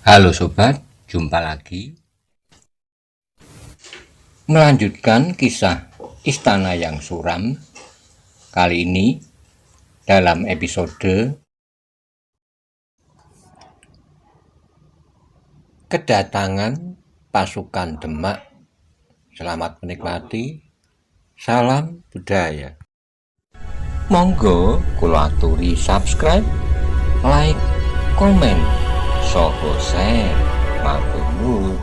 Halo sobat, jumpa lagi. Melanjutkan kisah Istana yang Suram. Kali ini dalam episode Kedatangan Pasukan Demak. Selamat menikmati. Salam budaya. Monggo kula aturi subscribe, like, komen, soho share, matur nuwun.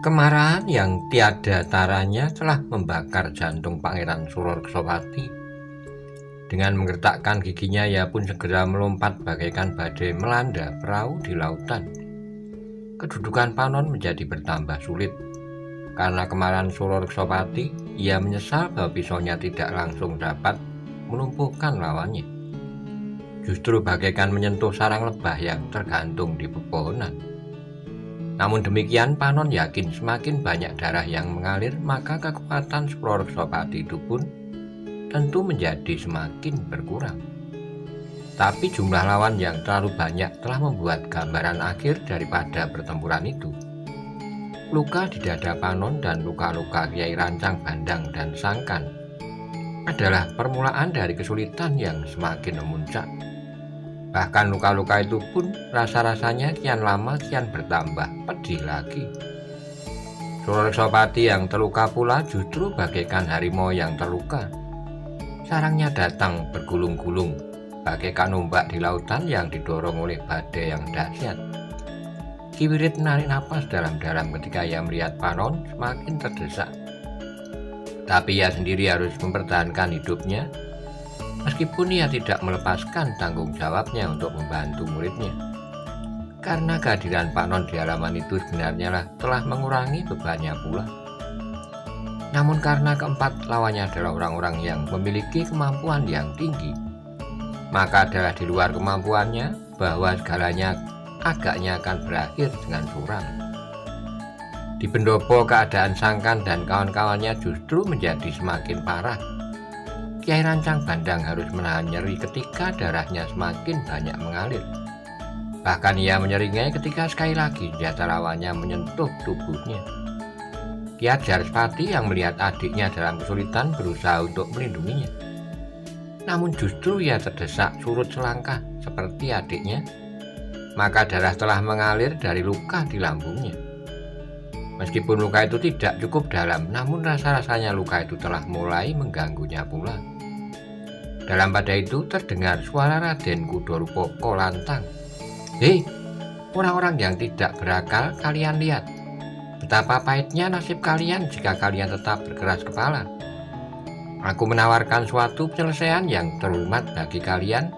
Kemarahan yang tiada taranya telah membakar jantung Pangeran Surakertapati. Dengan menggertakkan giginya, ia pun segera melompat bagaikan badai melanda perahu di lautan. Kedudukan Panon menjadi bertambah sulit. Karena kemarahan Surakertapati, ia menyesal bahwa pisaunya tidak langsung dapat melumpuhkan lawannya. Justru bagaikan menyentuh sarang lebah yang tergantung di pepohonan. Namun demikian, Panon yakin semakin banyak darah yang mengalir, maka kekuatan Surakertapati itu pun tentu menjadi semakin berkurang. Tapi jumlah lawan yang terlalu banyak telah membuat gambaran akhir daripada pertempuran itu. Luka di dada Panon dan luka-luka Kiai Rancang Bandang dan Sangkan adalah permulaan dari kesulitan yang semakin memuncak. Bahkan luka-luka itu pun rasa-rasanya kian lama kian bertambah pedih lagi. Surakertapati yang terluka pula justru bagaikan harimau yang terluka. Sarangnya datang bergulung-gulung, bagaikan ombak di lautan yang didorong oleh badai yang dahsyat. Ki Wirid menarik napas dalam-dalam ketika ia melihat Panon semakin terdesak. Tapi ia sendiri harus mempertahankan hidupnya, meskipun ia tidak melepaskan tanggung jawabnya untuk membantu muridnya. Karena kehadiran Panon di halaman itu sebenarnya telah mengurangi bebannya pula. Namun karena keempat lawannya adalah orang-orang yang memiliki kemampuan yang tinggi, maka adalah di luar kemampuannya bahwa segalanya agaknya akan berakhir dengan suram. Di pendopo keadaan Sangkan dan kawan-kawannya justru menjadi semakin parah. Kiai Rancang Bandang harus menahan nyeri ketika darahnya semakin banyak mengalir. Bahkan ia menyeringai ketika sekali lagi senjata lawannya menyentuh tubuhnya. Ki Ajarspati yang melihat adiknya dalam kesulitan berusaha untuk melindunginya. Namun justru ia terdesak surut selangkah seperti adiknya, maka darah telah mengalir dari luka di lambungnya. Meskipun luka itu tidak cukup dalam, namun rasa-rasanya luka itu telah mulai mengganggunya pula. Dalam pada itu terdengar suara Raden Kudorupoko lantang. "Hei, orang-orang yang tidak berakal, kalian lihat betapa pahitnya nasib kalian jika kalian tetap berkeras kepala. Aku menawarkan suatu penyelesaian yang terhormat bagi kalian,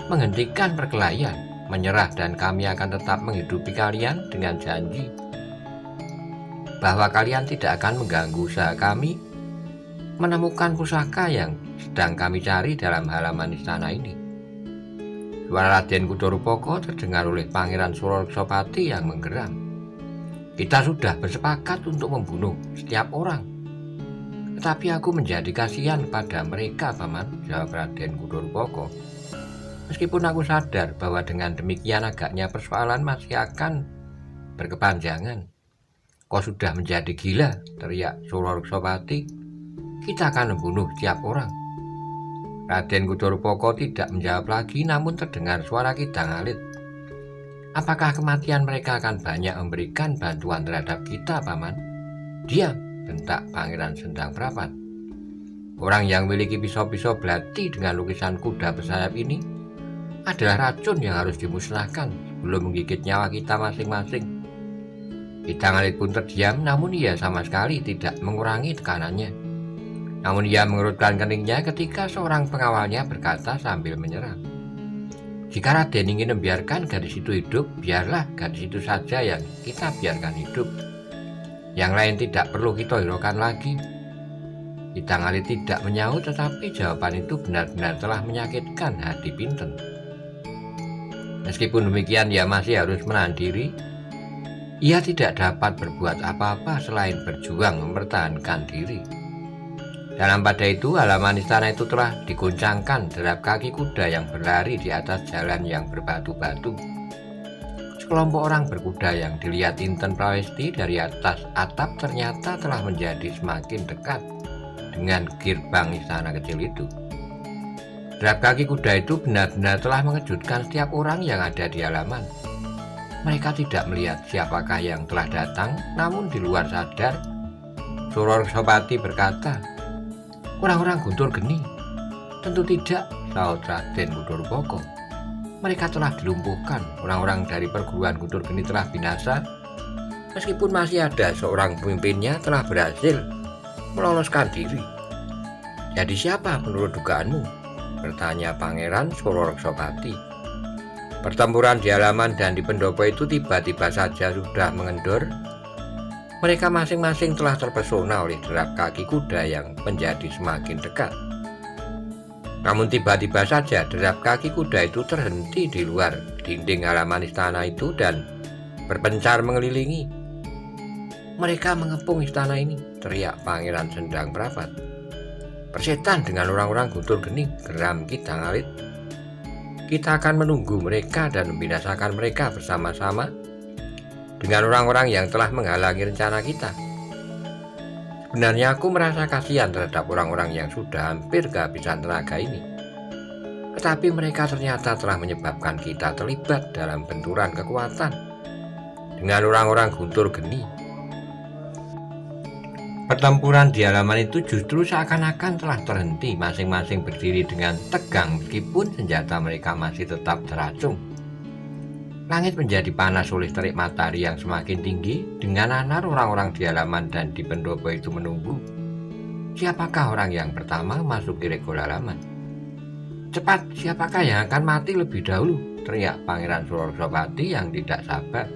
menghentikan perkelahian, menyerah, dan kami akan tetap menghidupi kalian dengan janji bahwa kalian tidak akan mengganggu usaha kami menemukan pusaka yang sedang kami cari dalam halaman istana ini." Suara Raden Kudorupoko terdengar oleh Pangeran Surakertapati yang menggeram. "Kita sudah bersepakat untuk membunuh setiap orang. Tetapi aku menjadi kasihan pada mereka, Paman," jawab Raden Kudorupoko. "Meskipun aku sadar bahwa dengan demikian agaknya persoalan masih akan berkepanjangan." "Kau sudah menjadi gila," teriak Surakertapati. "Kita akan membunuh setiap orang." Raden Kudorupoko tidak menjawab lagi, namun terdengar suara Kidang Alit. "Apakah kematian mereka akan banyak memberikan bantuan terhadap kita, Paman?" "Diam," bentak Pangeran Sendang Prapat. "Orang yang memiliki pisau-pisau belati dengan lukisan kuda bersayap ini adalah racun yang harus dimusnahkan sebelum menggigit nyawa kita masing-masing." Kidang Alit pun terdiam, namun ia sama sekali tidak mengurangi tekanannya. Namun ia mengerutkan keningnya ketika seorang pengawalnya berkata sambil menyerang, "Jika Raden ingin membiarkan gadis itu hidup, biarlah gadis itu saja yang kita biarkan hidup. Yang lain tidak perlu kita hiraukan lagi." Kidang Alit tidak menyaut, tetapi jawaban itu benar-benar telah menyakitkan hati Pinten. Meskipun demikian, ia masih harus menahan diri. Ia tidak dapat berbuat apa-apa selain berjuang mempertahankan diri. Dalam pada itu halaman istana itu telah diguncangkan derap kaki kuda yang berlari di atas jalan yang berbatu-batu. Sekelompok orang berkuda yang dilihat Inten Prawesti dari atas atap ternyata telah menjadi semakin dekat dengan gerbang istana kecil itu. Derap kaki kuda itu benar-benar telah mengejutkan setiap orang yang ada di halaman. Mereka tidak melihat siapakah yang telah datang, namun di luar sadar, Surarsopati berkata, "Orang-orang Guntur Geni." "Tentu tidak," sahut Raden Kudorupoko. "Mereka telah dilumpuhkan. Orang-orang dari perguruan Guntur Geni telah binasa. Meskipun masih ada seorang pemimpinnya telah berhasil meloloskan diri." "Jadi siapa menurut dugaanmu?" bertanya Pangeran Surarsopati. Pertempuran di halaman dan di pendopo itu tiba-tiba saja sudah mengendor. Mereka masing-masing telah terpesona oleh derap kaki kuda yang menjadi semakin dekat. Namun tiba-tiba saja derap kaki kuda itu terhenti di luar dinding halaman istana itu dan berpencar mengelilingi. "Mereka mengepung istana ini," teriak Pangeran Sendang Prapat. "Persetan dengan orang-orang Guntur Geni," geram Ki Dangalit. "Kita akan menunggu mereka dan membinasakan mereka bersama-sama dengan orang-orang yang telah menghalangi rencana kita. Sebenarnya aku merasa kasihan terhadap orang-orang yang sudah hampir kehabisan tenaga ini. Tetapi mereka ternyata telah menyebabkan kita terlibat dalam benturan kekuatan dengan orang-orang Guntur Geni." Pertempuran di halaman itu justru seakan-akan telah terhenti, masing-masing berdiri dengan tegang meskipun senjata mereka masih tetap teracung. Langit menjadi panas oleh terik matahari yang semakin tinggi. Dengan nanar orang-orang di halaman dan di pendopo itu menunggu siapakah orang yang pertama masuk ke regol halaman. "Cepat, siapakah yang akan mati lebih dahulu?" teriak Pangeran Surarsopati yang tidak sabar.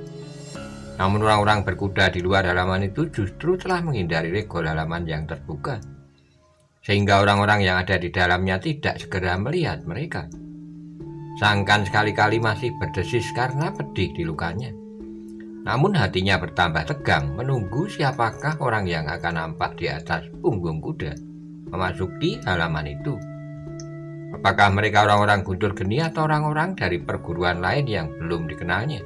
Namun orang-orang berkuda di luar halaman itu justru telah menghindari regol halaman yang terbuka, sehingga orang-orang yang ada di dalamnya tidak segera melihat mereka. Sangkan sekali-kali masih berdesis karena pedih di lukanya. Namun hatinya bertambah tegang menunggu siapakah orang yang akan nampak di atas punggung kuda memasuki halaman itu. Apakah mereka orang-orang Guntur Geni atau orang-orang dari perguruan lain yang belum dikenalnya?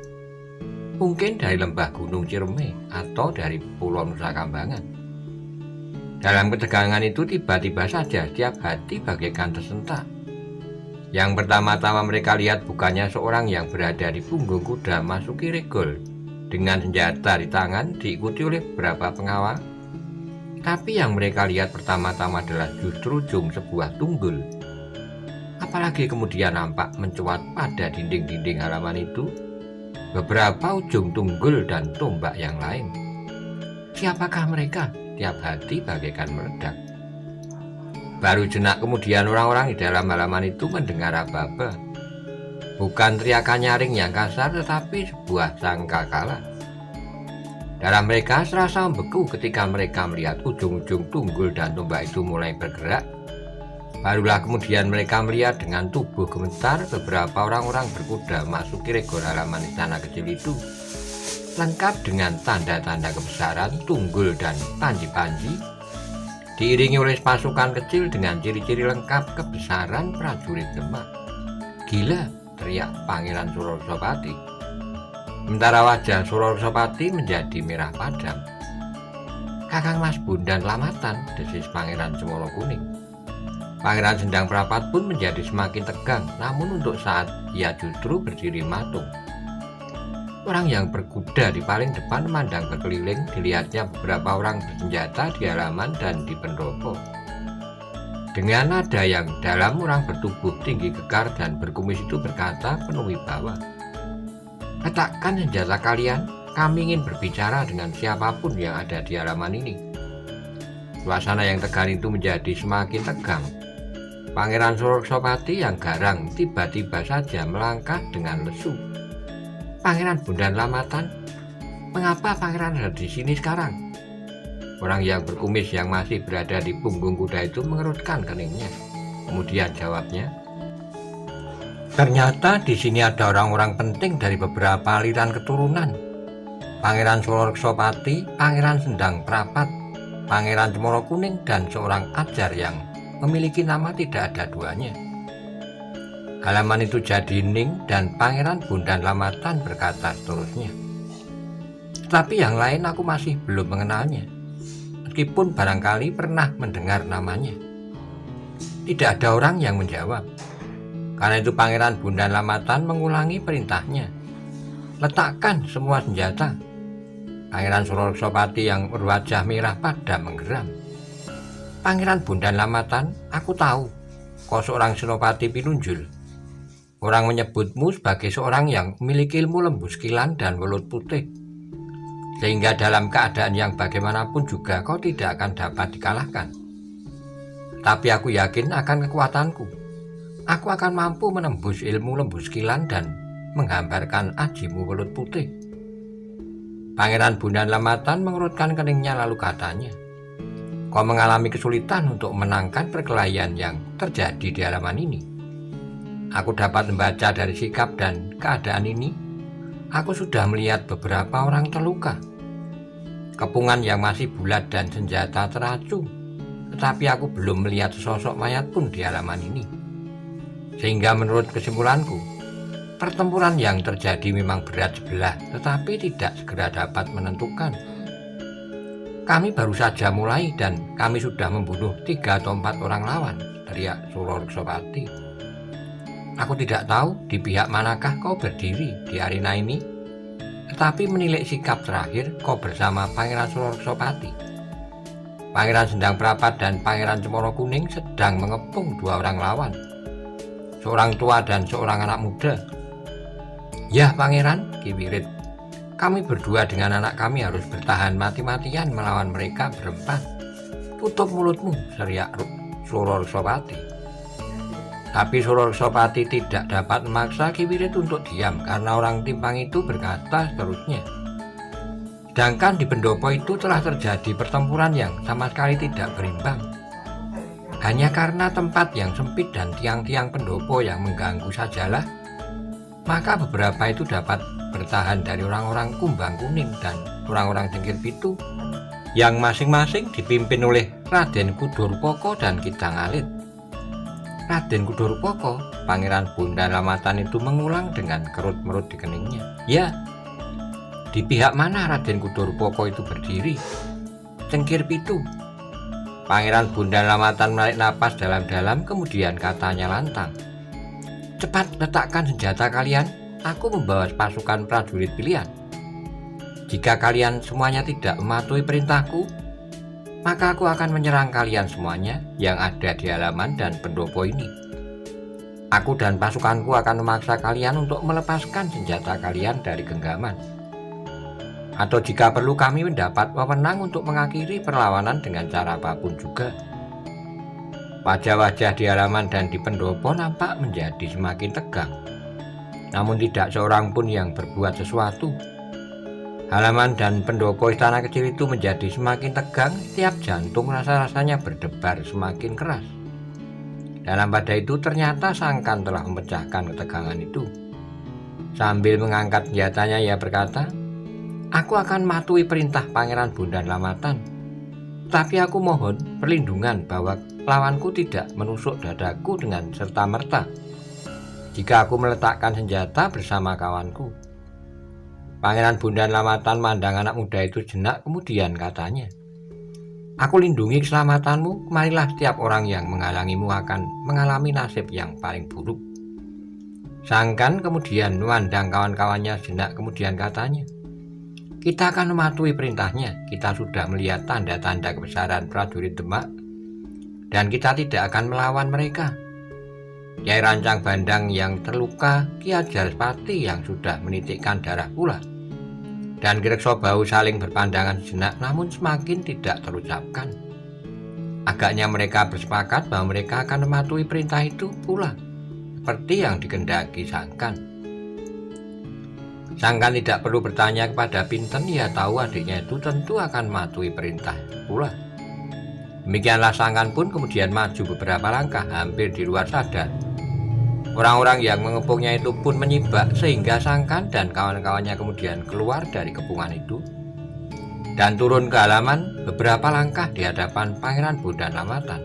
Mungkin dari lembah Gunung Ciremai atau dari Pulau Nusa Kambangan. Dalam ketegangan itu tiba-tiba saja setiap hati bagaikan tersentak. Yang pertama-tama mereka lihat bukannya seorang yang berada di punggung kuda masuki regol dengan senjata di tangan diikuti oleh beberapa pengawal, tapi yang mereka lihat pertama-tama adalah justru ujung sebuah tunggul. Apalagi kemudian nampak mencuat pada dinding-dinding halaman itu beberapa ujung tunggul dan tombak yang lain. Siapakah mereka? Tiap hati bagaikan meledak. Baru jenak kemudian orang-orang di dalam halaman itu mendengar aba-aba. Bukan teriakan nyaring yang kasar, tetapi sebuah sangkakala. Dalam mereka serasa membeku ketika mereka melihat ujung-ujung tunggul dan tombak itu mulai bergerak. Barulah kemudian mereka melihat dengan tubuh gemetar beberapa orang-orang berkuda masuk ke regol halaman istana kecil itu, lengkap dengan tanda-tanda kebesaran, tunggul dan panji-panji, diiringi oleh pasukan kecil dengan ciri-ciri lengkap kebesaran prajurit Demak. "Gila!" teriak Pangeran Surarsopati. Sementara wajah Surarsopati menjadi merah padam. "Kakang Mas Bondan Lamatan," desis Pangeran Cemoro Kuning. Pangeran Sendang Prapat pun menjadi semakin tegang, namun untuk saat ia justru berdiri matung. Orang yang berkuda di paling depan memandang berkeliling, dilihatnya beberapa orang bersenjata di halaman dan di pendopo. Dengan nada yang dalam, orang bertubuh tinggi kekar dan berkumis itu berkata penuh wibawa, "Letakkan senjata kalian, kami ingin berbicara dengan siapapun yang ada di halaman ini." Suasana yang tegang itu menjadi semakin tegang. Pangeran Surarsopati yang garang tiba-tiba saja melangkah dengan lesu. "Pangeran Bondan Lamatan, mengapa pangeran ada di sini sekarang?" Orang yang berkumis yang masih berada di punggung kuda itu mengerutkan keningnya. Kemudian jawabnya, "Ternyata di sini ada orang-orang penting dari beberapa aliran keturunan. Pangeran Surarsopati, Pangeran Sendang Prapat, Pangeran Cemoro Kuning dan seorang ajar yang memiliki nama tidak ada duanya. Halaman itu jadi hening dan Pangeran Bondan Lamatan berkata seterusnya. Tetapi yang lain aku masih belum mengenalnya, meskipun barangkali pernah mendengar namanya. Tidak ada orang yang menjawab. Karena itu Pangeran Bondan Lamatan mengulangi perintahnya. Letakkan semua senjata. Pangeran Surareksapati yang berwajah merah padam menggeram. Pangeran Bondan Lamatan, aku tahu kau seorang senopati pinunjul. Orang menyebutmu sebagai seorang yang memiliki ilmu lembu sekilan dan welut putih. Sehingga dalam keadaan yang bagaimanapun juga kau tidak akan dapat dikalahkan. Tapi aku yakin akan kekuatanku. Aku akan mampu menembus ilmu lembu sekilan dan menggambarkan ajimu welut putih. Pangeran Bondan Lamatan mengerutkan keningnya lalu katanya, kau mengalami kesulitan untuk menangkan perkelahian yang terjadi di halaman ini. Aku dapat membaca dari sikap dan keadaan ini. Aku sudah melihat beberapa orang terluka. Kepungan yang masih bulat dan senjata teracu. Tetapi aku belum melihat sesosok mayat pun di halaman ini. Sehingga menurut kesimpulanku, pertempuran yang terjadi memang berat sebelah, tetapi tidak segera dapat menentukan. Kami baru saja mulai dan kami sudah membunuh 3 atau 4 orang lawan, teriak Surareksapati. Aku tidak tahu di pihak manakah kau berdiri di arena ini, tetapi menilik sikap terakhir kau bersama Pangeran Surareksapati. Pangeran Sendang Prapat dan Pangeran Cemoro Kuning sedang mengepung 2 orang lawan, seorang tua dan seorang anak muda. Ya Pangeran, Ki Wirid, kami berdua dengan anak kami harus bertahan mati-matian melawan mereka berempat. Tutup mulutmu, teriak Surareksapati. Tapi Surareksapati tidak dapat memaksa Ki Wirid untuk diam karena orang timpang itu berkata seterusnya. Sedangkan di pendopo itu telah terjadi pertempuran yang sama sekali tidak berimbang. Hanya karena tempat yang sempit dan tiang-tiang pendopo yang mengganggu sajalah, maka beberapa itu dapat bertahan dari orang-orang Kumbang Kuning dan orang-orang Cengkir Pitu yang masing-masing dipimpin oleh Raden Kudorpoko dan Kidang Alit. Raden Kudorpoko, Pangeran Bondan Lamatan itu mengulang dengan kerut-merut di keningnya. Ya, di pihak mana Raden Kudorpoko itu berdiri? Cengkir Pitu. Pangeran Bondan Lamatan menarik napas dalam-dalam, kemudian katanya lantang. Cepat letakkan senjata kalian, aku membawa pasukan prajurit pilihan. Jika kalian semuanya tidak mematuhi perintahku, maka aku akan menyerang kalian semuanya yang ada di halaman dan pendopo ini. Aku dan pasukanku akan memaksa kalian untuk melepaskan senjata kalian dari genggaman. Atau jika perlu kami mendapat wewenang untuk mengakhiri perlawanan dengan cara apapun juga. Wajah-wajah di halaman dan di pendopo nampak menjadi semakin tegang. Namun tidak seorang pun yang berbuat sesuatu. Halaman dan pendopo istana kecil itu menjadi semakin tegang, setiap jantung rasa-rasanya berdebar semakin keras. Dalam pada itu ternyata Sangkan telah memecahkan ketegangan itu. Sambil mengangkat senjatanya ia berkata, aku akan mematuhi perintah Pangeran Bondan Lamatan. Tapi aku mohon perlindungan bahwa lawanku tidak menusuk dadaku dengan serta-merta jika aku meletakkan senjata bersama kawanku. Pangeran Bondan Lamatan mandang anak muda itu jenak, kemudian katanya, aku lindungi keselamatanmu, marilah setiap orang yang menghalangimu akan mengalami nasib yang paling buruk. Sangkan kemudian memandang kawan-kawannya jenak, kemudian katanya, kita akan mematuhi perintahnya, kita sudah melihat tanda-tanda kebesaran prajurit Demak, dan kita tidak akan melawan mereka. Kyai Rancang Bandang yang terluka, Ki Ajarspati yang sudah menitikkan darah pula, dan Ki Reksobau saling berpandangan sejenak namun semakin tidak terucapkan. Agaknya mereka bersepakat bahwa mereka akan mematuhi perintah itu pula, seperti yang dikehendaki Sangkan. Sangkan tidak perlu bertanya kepada Pinten, ia tahu adiknya itu tentu akan mematuhi perintah pula. Demikianlah Sangkan pun kemudian maju beberapa langkah hampir di luar sadar. Orang-orang yang mengepungnya itu pun menyibak sehingga Sangkan dan kawan-kawannya kemudian keluar dari kepungan itu. dan turun ke halaman beberapa langkah di hadapan Pangeran Bondan Lamatan.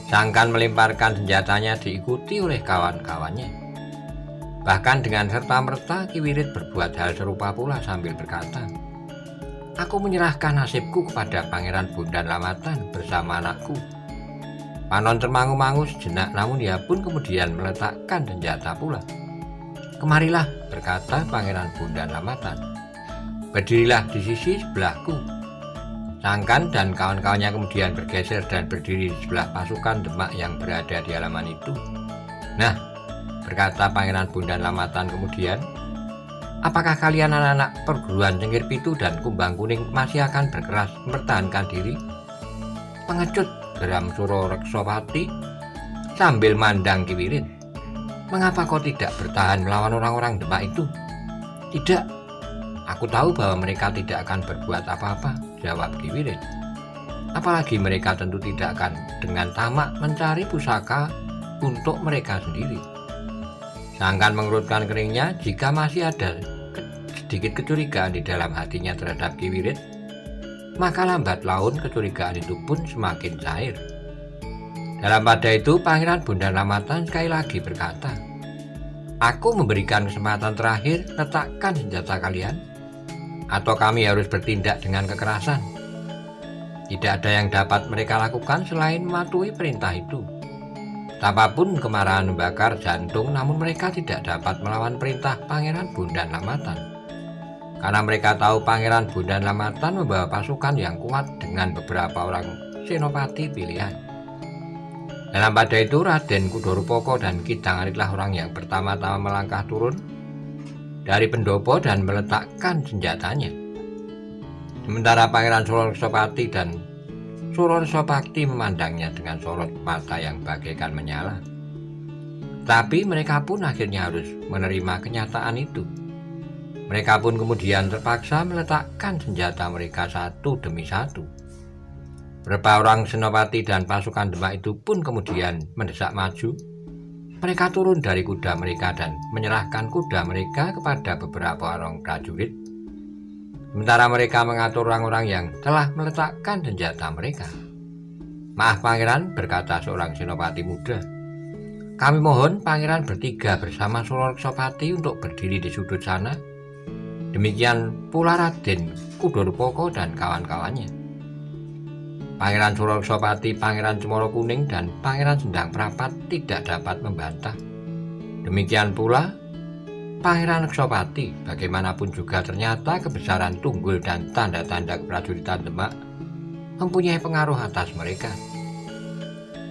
Sangkan melemparkan senjatanya diikuti oleh kawan-kawannya. Bahkan dengan serta-merta Ki Wirid berbuat hal serupa pula sambil berkata, "Aku menyerahkan nasibku kepada Pangeran Bondan Lamatan bersama anakku." Panon termangu-mangu sejenak, namun dia pun kemudian meletakkan senjata pula. "Kemarilah," berkata Pangeran Bondan Lamatan. "Berdirilah di sisi sebelahku." Sangkan dan kawan-kawannya kemudian bergeser dan berdiri di sebelah pasukan Demak yang berada di halaman itu. "Nah," berkata Pangeran Bondan Lamatan kemudian, "apakah kalian anak-anak perguruan Cengkir Pitu dan Kumbang Kuning masih akan berkeras mempertahankan diri?" "Pengecut," geram Suro Reksopati sambil mandang Ki Wirid. "Mengapa kau tidak bertahan melawan orang-orang Demak itu?" "Tidak, aku tahu bahwa mereka tidak akan berbuat apa-apa," jawab Ki Wirid. "Apalagi mereka tentu tidak akan dengan tamak mencari pusaka untuk mereka sendiri." Sangkan mengerutkan keringnya. Jika masih ada sedikit kecurigaan di dalam hatinya terhadap Ki Wirid, maka lambat laun kecurigaan itu pun semakin cair. Dalam pada itu Pangeran Bondan Lamatan sekali lagi berkata, "Aku memberikan kesempatan terakhir, letakkan senjata kalian, atau kami harus bertindak dengan kekerasan. Tidak ada yang dapat mereka lakukan selain mematuhi perintah itu. Betapapun kemarahan membakar jantung, namun mereka tidak dapat melawan perintah Pangeran Bondan Lamatan. Karena mereka tahu Pangeran Bondan Lamatan membawa pasukan yang kuat dengan beberapa orang senopati pilihan. Dalam pada itu Raden Kudorupoko dan Ki Dangaritlah orang yang pertama-tama melangkah turun dari pendopo dan meletakkan senjatanya. Sementara Pangeran Suro Reksopati dan Suro Resopati memandangnya dengan sorot mata yang bagaikan menyala. Tapi mereka pun akhirnya harus menerima kenyataan itu. Mereka pun kemudian terpaksa meletakkan senjata mereka satu demi satu. Beberapa orang senopati dan pasukan Demak itu pun kemudian mendesak maju. Mereka turun dari kuda mereka dan menyerahkan kuda mereka kepada beberapa orang prajurit. Sementara mereka mengatur orang-orang yang telah meletakkan senjata mereka. "Maaf Pangeran," berkata seorang senopati muda. "Kami mohon Pangeran bertiga bersama Suro Reksopati untuk berdiri di sudut sana. Demikian pula Raden Kudorupoko dan kawan-kawannya." Pangeran Suro Reksopati, Pangeran Cemoro Kuning, dan Pangeran Sendang Prapat tidak dapat membantah. Demikian pula Pangeran Reksopati. Bagaimanapun juga ternyata kebesaran Tunggul dan tanda-tanda keprajuritan Demak mempunyai pengaruh atas mereka.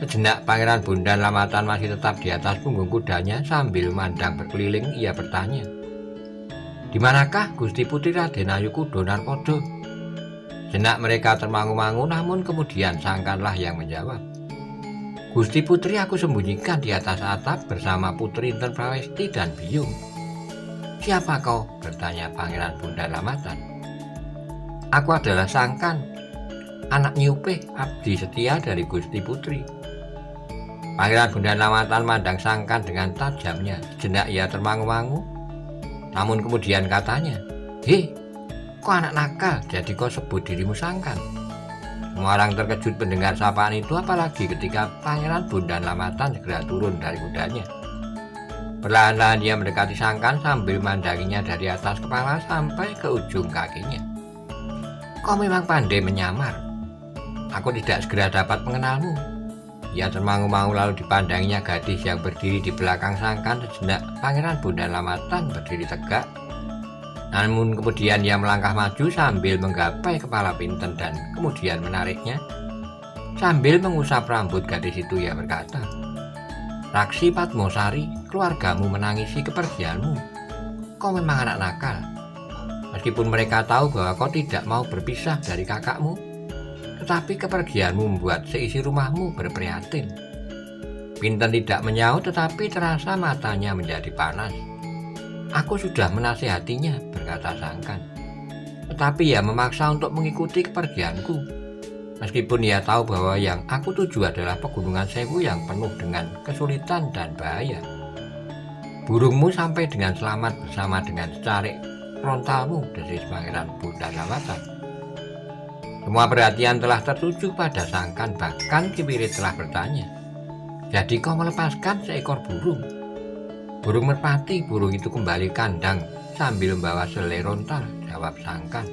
Sejenak Pangeran Bondan Lamatan masih tetap di atas punggung kudanya sambil memandang berkeliling. Ia bertanya, "Di manakah Gusti Putri Raden Ayu Kudo Narpodo?" Sejenak mereka termangu-mangu, namun kemudian sangkanlah yang menjawab, "Gusti Putri aku sembunyikan di atas atap bersama Putri Inten Prawesti dan Biyung." "Siapa kau?" bertanya Pangeran Bondan Lamatan. "Aku adalah Sangkan, anak Nyupeh, abdi setia dari Gusti Putri." Pangeran Bondan Lamatan memandang Sangkan dengan tajamnya. Sejenak ia termangu-mangu, namun kemudian katanya, "Hei, kau anak nakal, jadi kau sebut dirimu Sangkan?" Semua orang terkejut mendengar sapaan itu, apalagi ketika Pangeran Bondan Lamatan segera turun dari kudanya. Perlahan-lahan dia mendekati Sangkan sambil memandanginya dari atas kepala sampai ke ujung kakinya. "Kau memang pandai menyamar. Aku tidak segera dapat mengenalmu." Ia termangu-mangu lalu dipandanginya gadis yang berdiri di belakang Sangkan. Sejenak Pangeran Bondan Lamatan berdiri tegak, namun kemudian ia melangkah maju sambil menggapai kepala Pinten dan kemudian menariknya. Sambil mengusap rambut gadis itu ia berkata, "Raksi Padmosari, keluargamu menangisi kepergianmu. Kau memang anak nakal. Meskipun mereka tahu bahwa kau tidak mau berpisah dari kakakmu, tetapi kepergianmu membuat seisi rumahmu berprihatin." Pinten tidak menyaut, tetapi terasa matanya menjadi panas. "Aku sudah menasihatinya," berkata Sangkan, "tetapi ia memaksa untuk mengikuti kepergianku. Meskipun ia tahu bahwa yang aku tuju adalah Pegunungan Sewu yang penuh dengan kesulitan dan bahaya. Burungmu sampai dengan selamat bersama dengan secarik frontalmu," desis Pangeran Bondan Lamatan. Semua perhatian telah tertuju pada Sangkan, bahkan Ki Wirit telah bertanya, "Jadi kau melepaskan seekor burung?" "Burung merpati." "Burung itu kembali kandang sambil membawa selai rontal," jawab Sangkan.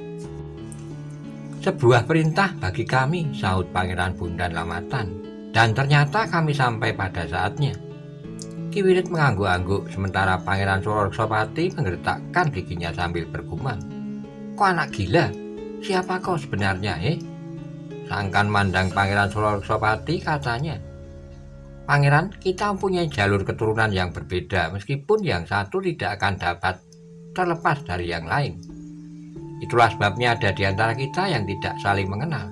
"Sebuah perintah bagi kami," sahut Pangeran Bondan Lamatan, "dan ternyata kami sampai pada saatnya." Ki Wirit mengangguk-angguk sementara Pangeran Surareksapati menggertakkan giginya sambil bergumam, "Kau anak gila? Siapa kau sebenarnya, Sangkan mandang Pangeran Surareksapati, katanya, "Pangeran, kita mempunyai jalur keturunan yang berbeda, meskipun yang satu tidak akan dapat terlepas dari yang lain. Itulah sebabnya ada di antara kita yang tidak saling mengenal.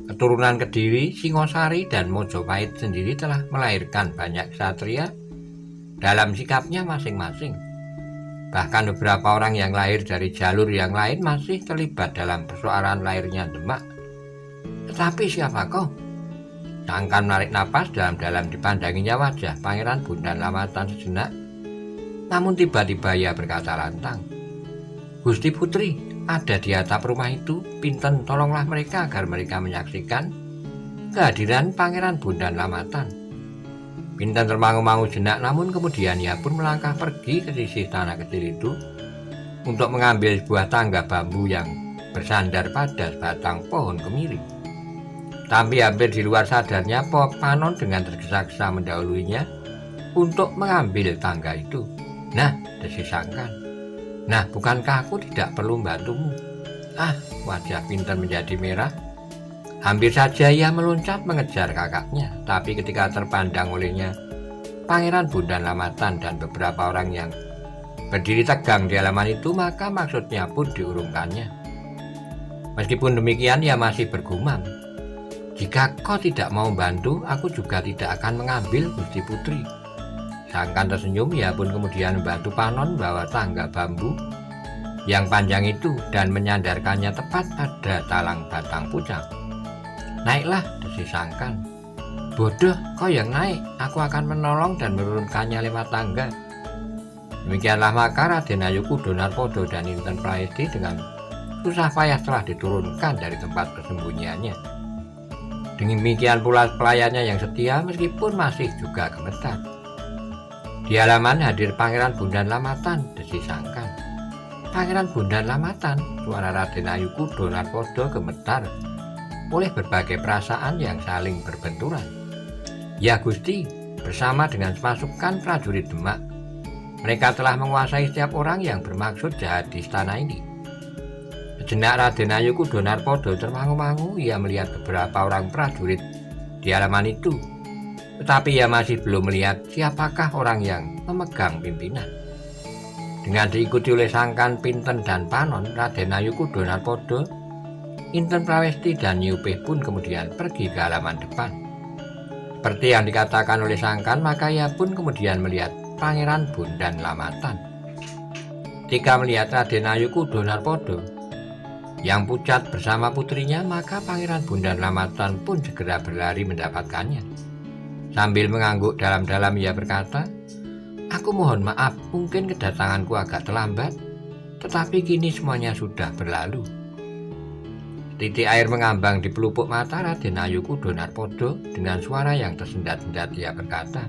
Keturunan Kediri, Singosari, dan Mojopahit sendiri telah melahirkan banyak ksatria dalam sikapnya masing-masing. Bahkan beberapa orang yang lahir dari jalur yang lain masih terlibat dalam persoalan lahirnya Demak. Tetapi siapa kau?" Sangkan menarik napas dalam-dalam, dipandanginya wajah Pangeran Bondan Lamatan sejenak. Namun tiba-tiba ia berkata lantang, "Gusti Putri, ada di atap rumah itu. Pinten tolonglah mereka agar mereka menyaksikan kehadiran Pangeran Bondan Lamatan." Pinten termangu-mangu jenak, namun kemudian ia pun melangkah pergi ke sisi tanah kecil itu untuk mengambil sebuah tangga bambu yang bersandar pada sebatang pohon kemiri. Tapi hampir di luar sadarnya, Panon dengan tergesa-gesa mendahuluinya untuk mengambil tangga itu. "Nah," desis Sangkan, "nah, bukankah aku tidak perlu membantumu?" Wajah Pinten menjadi merah. Hampir saja ia meloncat mengejar kakaknya, tapi ketika terpandang olehnya Pangeran Bondan Lamatan dan beberapa orang yang berdiri tegang di halaman itu, maka maksudnya pun diurungkannya. Meskipun demikian, ia masih bergumam, "Jika kau tidak mau membantu, aku juga tidak akan mengambil, Gusti Putri." Sangkan tersenyum, ia pun kemudian membantu Panon membawa tangga bambu yang panjang itu dan menyandarkannya tepat pada talang batang pucang. "Naiklah," desis Sangkan. "Bodoh, kau yang naik, aku akan menolong dan menurunkannya lewat tangga." Demikianlah maka Raden Ayukudo Narpodo dan Inten Prayesti dengan susah payah telah diturunkan dari tempat persembunyiannya. Demikian pula pelayannya yang setia, meskipun masih juga gemetar. Di halaman hadir Pangeran Bondan Lamatan, desis Sangkan. "Pangeran Bondan Lamatan?" Suara Raden Ayukudo Narpodo gemetar oleh berbagai perasaan yang saling berbenturan. "Ya Gusti, bersama dengan pasukan prajurit Demak, mereka telah menguasai setiap orang yang bermaksud jahat di istana ini." Sejenak Raden Ayukudo Narpodo termangu-mangu. Ia melihat beberapa orang prajurit di halaman itu, tetapi ia masih belum melihat siapakah orang yang memegang pimpinan. Dengan diikuti oleh Sangkan, Pinten, dan Panon, Raden Ayukudo Narpodo, Inten Prayesti, dan Nyi Upih pun kemudian pergi ke halaman depan. Seperti yang dikatakan oleh Sangkan, maka ia pun kemudian melihat Pangeran Bondan Lamatan. Ketika melihat Raden Ayukudo Narpodo yang pucat bersama putrinya, maka Pangeran Bondan Lamatan pun segera berlari mendapatkannya. Sambil mengangguk dalam-dalam, ia berkata, "Aku mohon maaf, mungkin kedatanganku agak terlambat, tetapi kini semuanya sudah berlalu." Titik air mengambang di pelupuk mata Raden Ayukudo Narpodo. Dengan suara yang tersendat-sendat ia berkata,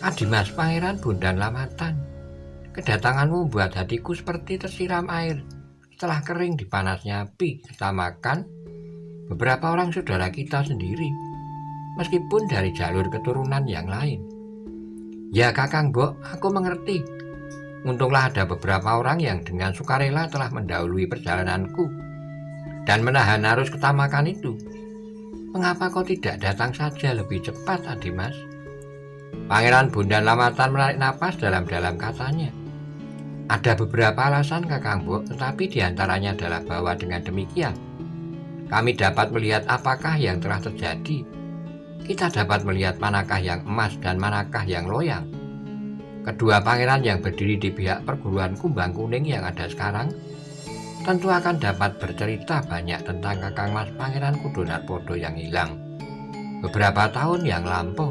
"Adimas Pangeran Bondan Lamatan, kedatanganmu membuat hatiku seperti tersiram air setelah kering di panasnya api, ketamakan beberapa orang saudara kita sendiri, meskipun dari jalur keturunan yang lain." "Ya Kakang Mbok, aku mengerti. Untunglah ada beberapa orang yang dengan sukarela telah mendahului perjalananku dan menahan arus ketamakan itu. Mengapa kau tidak datang saja lebih cepat, Adimas?" Pangeran Bondan Lamatan menarik napas dalam-dalam, katanya, "Ada beberapa alasan Kakang Mbok, tetapi diantaranya adalah bahwa dengan demikian kami dapat melihat apakah yang telah terjadi. Kita dapat melihat manakah yang emas dan manakah yang loyang. Kedua pangeran yang berdiri di pihak perguruan Kumbang Kuning yang ada sekarang tentu akan dapat bercerita banyak tentang Kakang Mas Pangeran Kudo Narpodo yang hilang beberapa tahun yang lampau."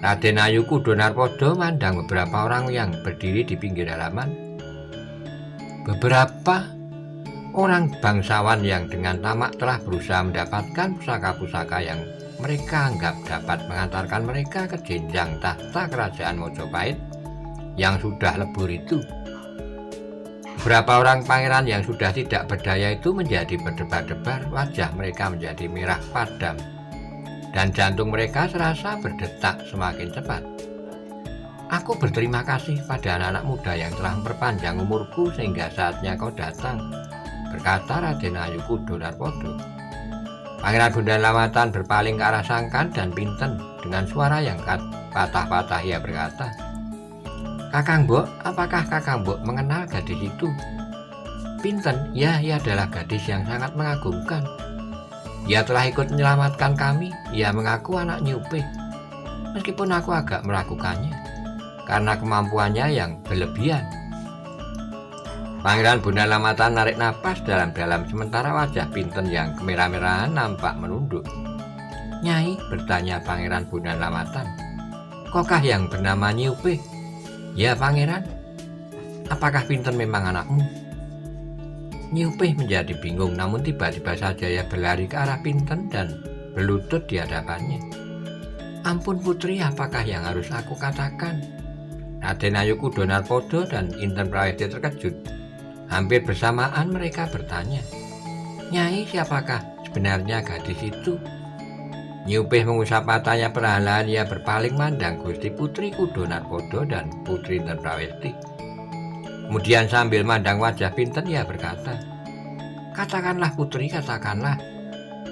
Raden Ayukudo Narpodo mandang beberapa orang yang berdiri di pinggir halaman. "Beberapa?" Orang bangsawan yang dengan tamak telah berusaha mendapatkan pusaka-pusaka yang mereka anggap dapat mengantarkan mereka ke jenjang tahta kerajaan Mojopahit yang sudah lebur itu. Beberapa orang pangeran yang sudah tidak berdaya itu menjadi berdebar-debar, wajah mereka menjadi merah padam, dan jantung mereka serasa berdetak semakin cepat. Aku berterima kasih pada anak-anak muda yang telah memperpanjang umurku sehingga saatnya kau datang, berkata Raden Ayukudo Narpodo. Pangeran Bondan Lamatan berpaling ke arah Sangkan dan Pinten dengan suara yang patah-patah. Ia berkata, "Kakang Mbok, apakah Kakang Mbok mengenal gadis itu?" Pinten, "Ya, ia adalah gadis yang sangat mengagumkan. Ia telah ikut menyelamatkan kami. Ia mengaku anak Nyi Upih. Meskipun aku agak meragukannya karena kemampuannya yang berlebihan." Pangeran Bondan Lamatan narik napas dalam-dalam sementara wajah Pinten yang kemerah-merahan nampak menunduk. "Nyai," bertanya Pangeran Bondan Lamatan, "kokah yang bernama Nyi Upih?" "Ya, Pangeran." "Apakah Pinten memang anakmu?" Nyi Upih menjadi bingung, namun tiba-tiba saja ia berlari ke arah Pinten dan berlutut di hadapannya. "Ampun putri, apakah yang harus aku katakan?" Raden Ayukudo Narpodo dan Inten Prawesti terkejut. Hampir bersamaan mereka bertanya, "Nyai, siapakah sebenarnya gadis itu?" Nyi Upih mengusap matanya perlahan. Ia berpaling mandang Gusti Putri Kudo Narpodo dan Putri Inten Prawesti. Kemudian sambil mandang wajah Pinten ia berkata, "Katakanlah putri, katakanlah.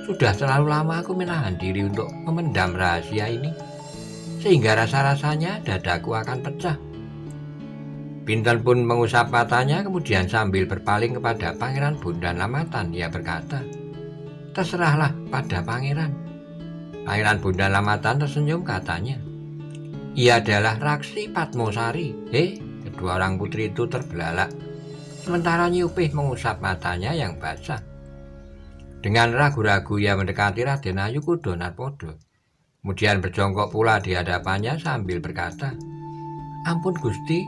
Sudah terlalu lama aku menahan diri untuk memendam rahasia ini, sehingga rasa-rasanya dadaku akan pecah." Pinten pun mengusap matanya, kemudian sambil berpaling kepada Pangeran Bondan Lamatan ia berkata, "Terserahlah pada pangeran." Pangeran Bondan Lamatan tersenyum, katanya, "Ia adalah Raksi Padmosari." Kedua orang putri itu terbelalak, sementara Nyi Upih mengusap matanya yang basah. Dengan ragu-ragu ia mendekati Raden Ayukudo Narpodo, kemudian berjongkok pula di hadapannya sambil berkata, "Ampun Gusti,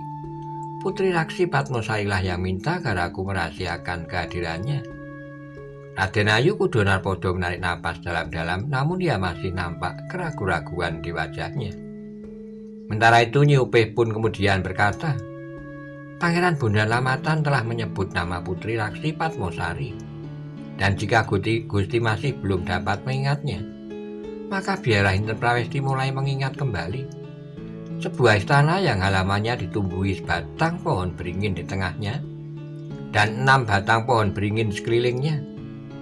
Putri Raksi Padmosari lah yang minta agar aku merahasiakan kehadirannya." Raden Ayukudo Narpodo menarik napas dalam-dalam, namun ia masih nampak keraguan-raguan di wajahnya. Sementara itu Nyi Upih pun kemudian berkata, "Pangeran Bondan Lamatan telah menyebut nama Putri Raksi Padmosari, dan jika Gusti masih belum dapat mengingatnya, maka biarlah Inten Prawesti mulai mengingat kembali. Sebuah istana yang halamannya ditumbuhi sebatang pohon beringin di tengahnya, dan 6 batang pohon beringin di sekelilingnya,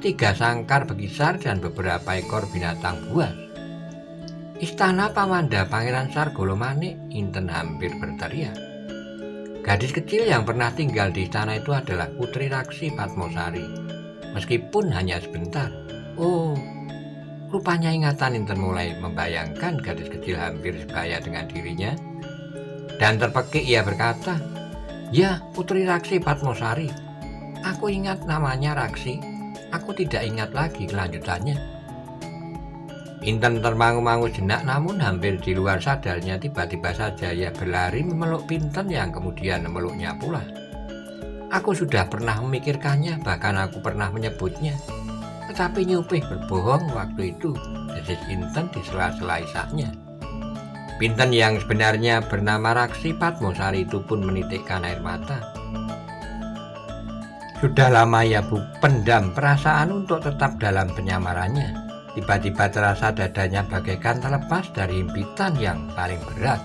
3 sangkar bekisar dan beberapa ekor binatang buas. Istana Pamanda Pangeran Sargolomane." Inten hampir berteriak. Gadis kecil yang pernah tinggal di istana itu adalah Putri Raksi Padmosari, meskipun hanya sebentar. Oh, rupanya ingatan Inten mulai membayangkan gadis kecil hampir sebaya dengan dirinya, dan terpekik ia berkata, "Ya, Putri Raksi Padmosari. Aku ingat namanya Raksi. Aku tidak ingat lagi kelanjutannya." Inten termangu-mangu jenak, namun hampir di luar sadarnya tiba-tiba saja ia berlari memeluk Pinten yang kemudian memeluknya pula. "Aku sudah pernah memikirkannya, bahkan aku pernah menyebutnya. Tetapi Nyi Upih berbohong waktu itu," desis Inten di sela-sela isaknya. Pinten yang sebenarnya bernama Raksi Padmosari itu pun menitikkan air mata. Sudah lama ia pendam perasaan untuk tetap dalam penyamarannya. Tiba-tiba terasa dadanya bagaikan terlepas dari himpitan yang paling berat.